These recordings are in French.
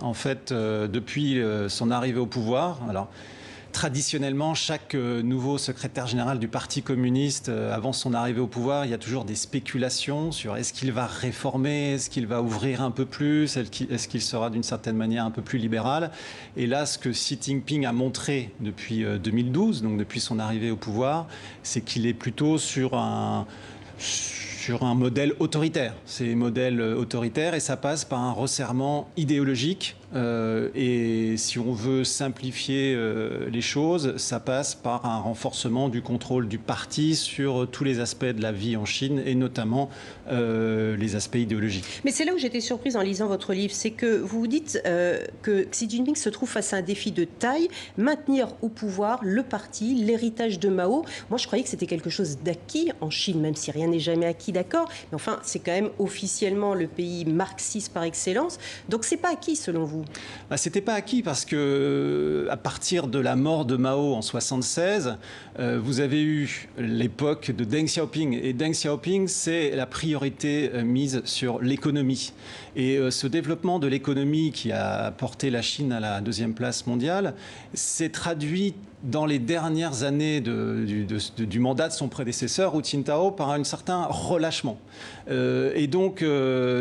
En fait, depuis son arrivée au pouvoir, alors traditionnellement, chaque nouveau secrétaire général du Parti communiste, avant son arrivée au pouvoir, il y a toujours des spéculations sur est-ce qu'il va réformer, est-ce qu'il va ouvrir un peu plus, est-ce qu'il sera d'une certaine manière un peu plus libéral. Et là, ce que Xi Jinping a montré depuis 2012, donc depuis son arrivée au pouvoir, c'est qu'il est plutôt sur un modèle autoritaire. C'est un modèle autoritaire et ça passe par un resserrement idéologique. Et si on veut simplifier les choses, ça passe par un renforcement du contrôle du parti sur tous les aspects de la vie en Chine et notamment les aspects idéologiques. Mais c'est là où j'étais surprise en lisant votre livre, c'est que vous dites que Xi Jinping se trouve face à un défi de taille, maintenir au pouvoir le parti, l'héritage de Mao. Moi, je croyais que c'était quelque chose d'acquis en Chine, même si rien n'est jamais acquis, d'accord. Mais enfin, c'est quand même officiellement le pays marxiste par excellence. Donc, c'est pas acquis selon vous? C'était pas acquis parce que à partir de la mort de Mao en 1976, vous avez eu l'époque de Deng Xiaoping. Et Deng Xiaoping, c'est la priorité mise sur l'économie. Et ce développement de l'économie qui a porté la Chine à la deuxième place mondiale s'est traduit dans les dernières années du mandat de son prédécesseur, Hu Jintao, par un certain relâchement. Et donc,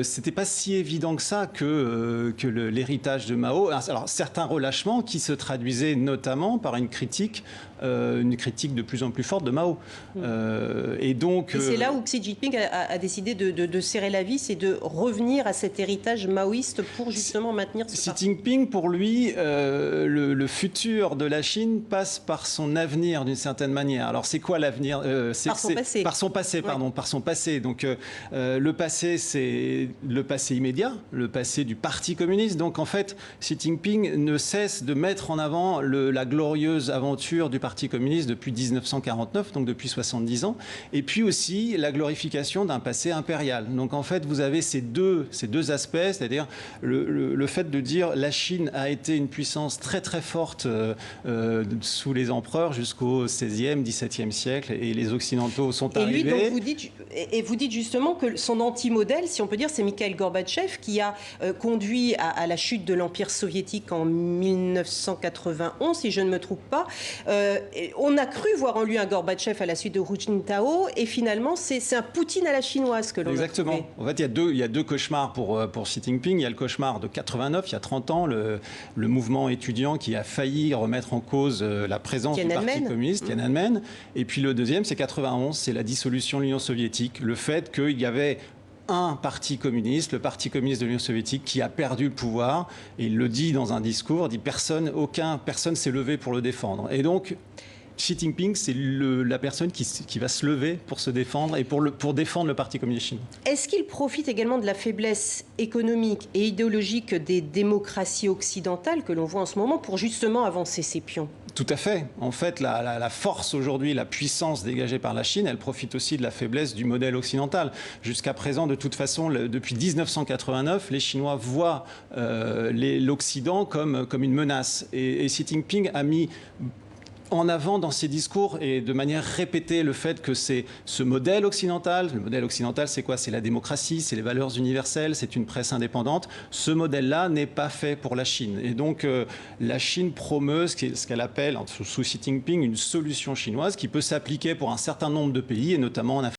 c'était pas si évident que ça que l'héritage de Mao. Alors, certains relâchements qui se traduisaient notamment par une critique de plus en plus forte de Mao. Et c'est là où Xi Jinping a décidé de serrer la vis et de revenir à cet héritage maoïste pour justement maintenir ce Xi parti. Jinping, pour lui, le futur de la Chine passe par son avenir d'une certaine manière. Alors c'est quoi l'avenir? Par son passé. Par son passé, pardon, ouais. Par son passé. Donc le passé, c'est le passé immédiat, le passé du Parti communiste. Donc en fait, Xi Jinping ne cesse de mettre en avant la glorieuse aventure du Parti communiste depuis 1949, donc depuis 70 ans, et puis aussi la glorification d'un passé impérial. Donc en fait, vous avez ces deux aspects, c'est-à-dire le fait de dire la Chine a été une puissance très très forte sous les empereurs jusqu'au XVIe, XVIIe siècle, et les Occidentaux sont arrivés. Et lui, donc, vous dites justement que son anti-modèle, si on peut dire, c'est Mikhail Gorbatchev, qui a conduit à la chute de l'Empire soviétique en 1991, si je ne me trompe pas. On a cru voir en lui un Gorbatchev à la suite de Hu Jintao, et finalement, c'est un Poutine à la chinoise que l'on a trouvé. Exactement. En fait, il y a deux cauchemars pour Xi Jinping. Il y a le cauchemar de 89, il y a 30 ans, le mouvement étudiant qui a failli remettre en cause la présence du Parti communiste, Tiananmen. Et puis le deuxième, c'est 91, c'est la dissolution de l'Union soviétique. Le fait qu'il y avait un parti communiste, le Parti communiste de l'Union soviétique, qui a perdu le pouvoir. Et il le dit dans un discours, il dit personne s'est levé pour le défendre. Et donc, Xi Jinping, c'est la personne qui va se lever pour se défendre et pour défendre le Parti communiste chinois. Est-ce qu'il profite également de la faiblesse économique et idéologique des démocraties occidentales que l'on voit en ce moment pour justement avancer ses pions? Tout à fait. En fait, la force aujourd'hui, la puissance dégagée par la Chine, elle profite aussi de la faiblesse du modèle occidental. Jusqu'à présent, de toute façon, depuis 1989, les Chinois voient l'Occident comme une menace. Et Xi Jinping a mis en avant dans ses discours et de manière répétée le fait que c'est ce modèle occidental. Le modèle occidental, c'est quoi? C'est la démocratie, c'est les valeurs universelles, c'est une presse indépendante. Ce modèle-là n'est pas fait pour la Chine. Et donc, la Chine promeut ce qu'elle appelle, sous Xi Jinping, une solution chinoise qui peut s'appliquer pour un certain nombre de pays, et notamment en Afrique.